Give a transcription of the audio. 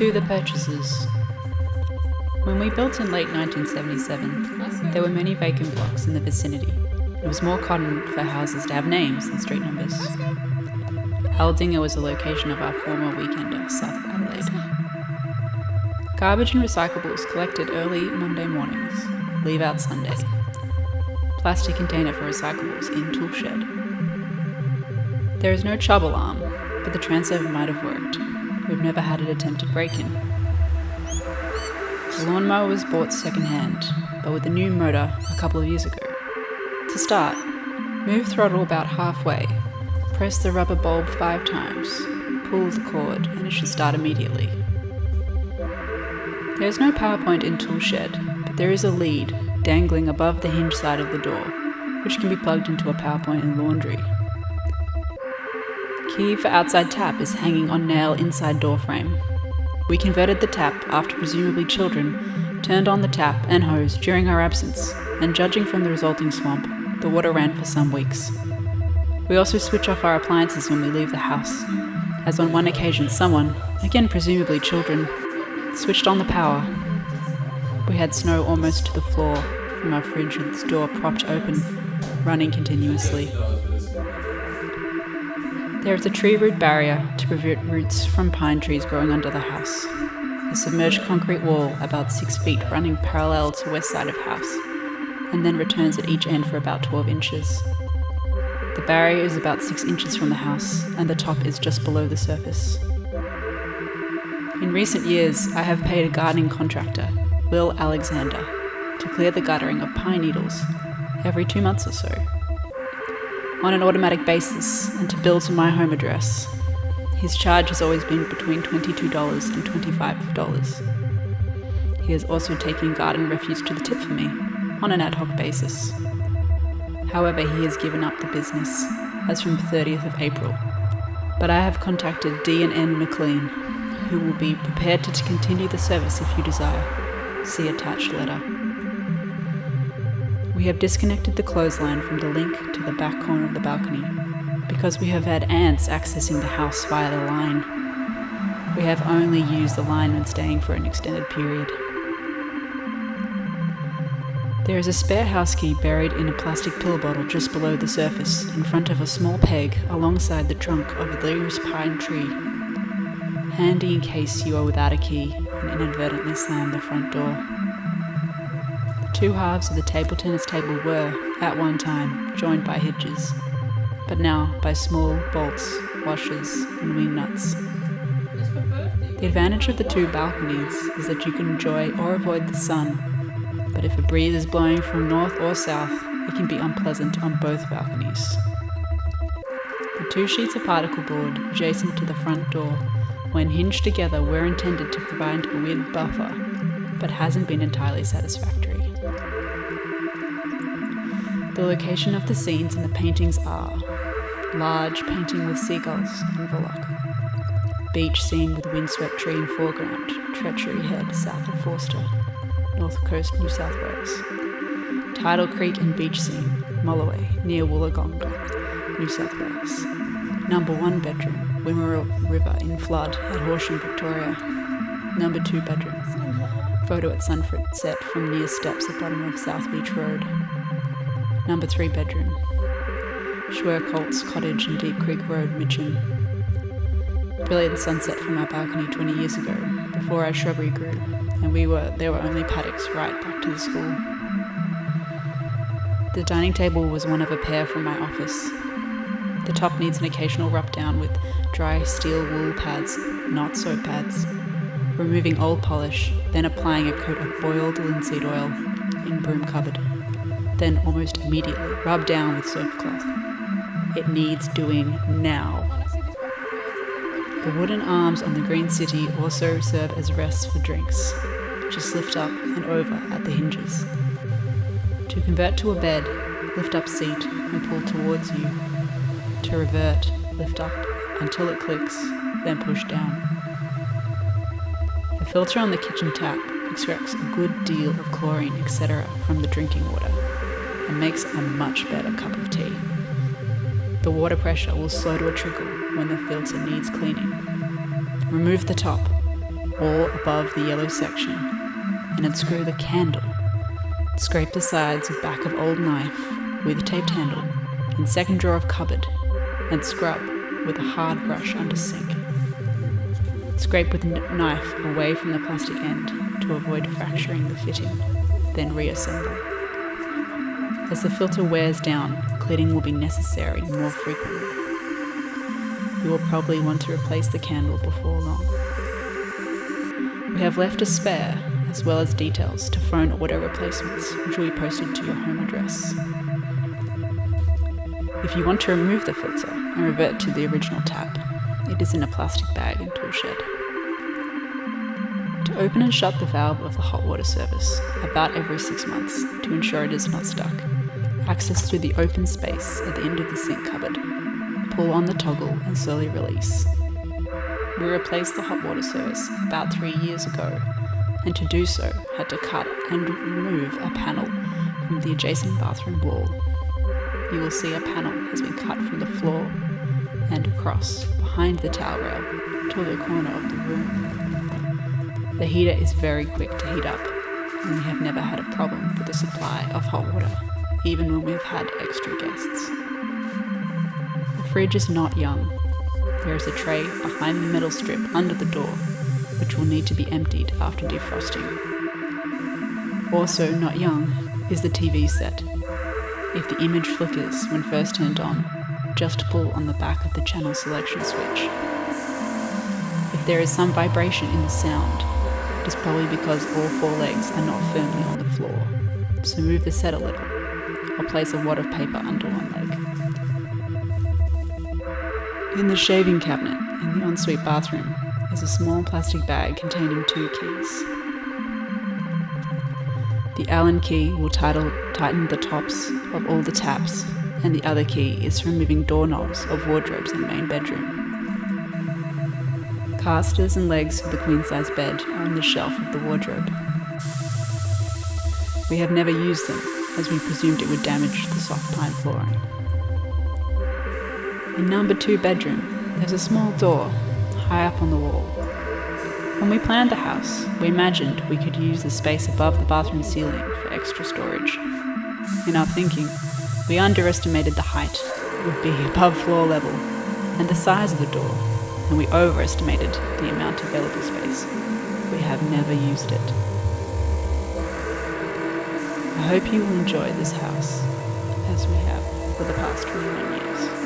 To the purchasers. When we built in late 1977, there were many vacant blocks in the vicinity. It was more common for houses to have names than street numbers. Aldinger was the location of our former weekender south of Adelaide. Garbage and recyclables collected early Monday mornings, leave out Sunday. Plastic container for recyclables in tool shed. There is no Chubb alarm, but the transfer might have worked. We've never had an attempted break-in. The lawnmower was bought second-hand, but with a new motor a couple of years ago. To start, move throttle about halfway, press the rubber bulb 5 times, pull the cord, and it should start immediately. There is no power point in tool shed, but there is a lead dangling above the hinge side of the door, which can be plugged into a power point in laundry. Key for outside tap is hanging on nail inside door frame. We converted the tap after presumably children turned on the tap and hose during our absence, and judging from the resulting swamp, the water ran for some weeks. We also switch off our appliances when we leave the house, as on one occasion someone, again presumably children, switched on the power. We had snow almost to the floor from our fridge with its door propped open, running continuously. There is a tree root barrier to prevent roots from pine trees growing under the house. A submerged concrete wall about 6 feet running parallel to west side of house, and then returns at each end for about 12 inches. The barrier is about 6 inches from the house, and the top is just below the surface. In recent years, I have paid a gardening contractor, Will Alexander, to clear the guttering of pine needles every 2 months or so, on an automatic basis, and to bill to my home address. His charge has always been between $22 and $25. He is also taking garden refuse to the tip for me, on an ad hoc basis. However, he has given up the business, as from 30th of April. But I have contacted D&N McLean, who will be prepared to continue the service if you desire. See attached letter. We have disconnected the clothesline from the link to the back corner of the balcony, because we have had ants accessing the house via the line. We have only used the line when staying for an extended period. There is a spare house key buried in a plastic pill bottle just below the surface, in front of a small peg alongside the trunk of a leafless pine tree. Handy in case you are without a key and inadvertently slam the front door. The 2 halves of the table tennis table were, at one time, joined by hinges, but now by small bolts, washers, and wing nuts. The advantage of the 2 balconies is that you can enjoy or avoid the sun, but if a breeze is blowing from north or south, it can be unpleasant on both balconies. The 2 sheets of particle board adjacent to the front door, when hinged together, were intended to provide a wind buffer, but hasn't been entirely satisfactory. The location of the scenes in the paintings are: large painting with seagulls and Volok, beach scene with windswept tree in foreground, Treachery Head south of Forster, North Coast, New South Wales. Tidal Creek and beach scene, Molloway, near Wollongonga, New South Wales. Number 1 bedroom, Wimmera River in flood at Horsham, Victoria. Number 2 bedroom, photo at sunset from near steps at bottom of South Beach Road. Number 3 bedroom, Schwerkoltz Cottage in Deep Creek Road, Mitcham. Brilliant sunset from our balcony 20 years ago, before our shrubbery grew, and there were only paddocks right back to the school. The dining table was one of a pair from my office. The top needs an occasional rub down with dry steel wool pads, not soap pads. Removing old polish, then applying a coat of boiled linseed oil in broom cupboard. Then almost immediately rub down with soap cloth. It needs doing now. The wooden arms on the Green City also serve as rests for drinks. Just lift up and over at the hinges. To convert to a bed, lift up seat and pull towards you. To revert, lift up until it clicks, then push down. The filter on the kitchen tap extracts a good deal of chlorine, etc. from the drinking water and makes a much better cup of tea. The water pressure will slow to a trickle when the filter needs cleaning. Remove the top. all above the yellow section, and unscrew the candle. Scrape the sides of back of old knife with a taped handle in second drawer of cupboard, and scrub with a hard brush under sink. Scrape with knife away from the plastic end to avoid fracturing the fitting, then reassemble. As the filter wears down, cleaning will be necessary more frequently. You will probably want to replace the candle before long. We have left a spare, as well as details to phone order replacements, which will be posted to your home address. If you want to remove the filter and revert to the original tap, it is in a plastic bag and tool shed. To open and shut the valve of the hot water service about every 6 months to ensure it is not stuck, access through the open space at the end of the sink cupboard. Pull on the toggle and slowly release. We replaced the hot water service about 3 years ago, and to do so had to cut and remove a panel from the adjacent bathroom wall. You will see a panel has been cut from the floor and across behind the towel rail to the corner of the room. The heater is very quick to heat up, and we have never had a problem with the supply of hot water, even when we've had extra guests. The fridge is not young. There is a tray behind the metal strip under the door, which will need to be emptied after defrosting. Also not young is the TV set. If the image flickers when first turned on, just pull on the back of the channel selection switch. If there is some vibration in the sound, it is probably because all 4 legs are not firmly on the floor, so move the set a little, or place a wad of paper under one leg. In the shaving cabinet in the ensuite bathroom is a small plastic bag containing 2 keys. The Allen key will tighten the tops of all the taps, and the other key is for removing doorknobs of wardrobes in the main bedroom. Casters and legs for the queen-size bed are on the shelf of the wardrobe. We have never used them, as we presumed it would damage the soft pine flooring. In number 2 bedroom, there's a small door high up on the wall. When we planned the house, we imagined we could use the space above the bathroom ceiling for extra storage. In our thinking, we underestimated the height would be above floor level and the size of the door, and we overestimated the amount of available space. We have never used it. I hope you will enjoy this house, as we have for the past 21 years.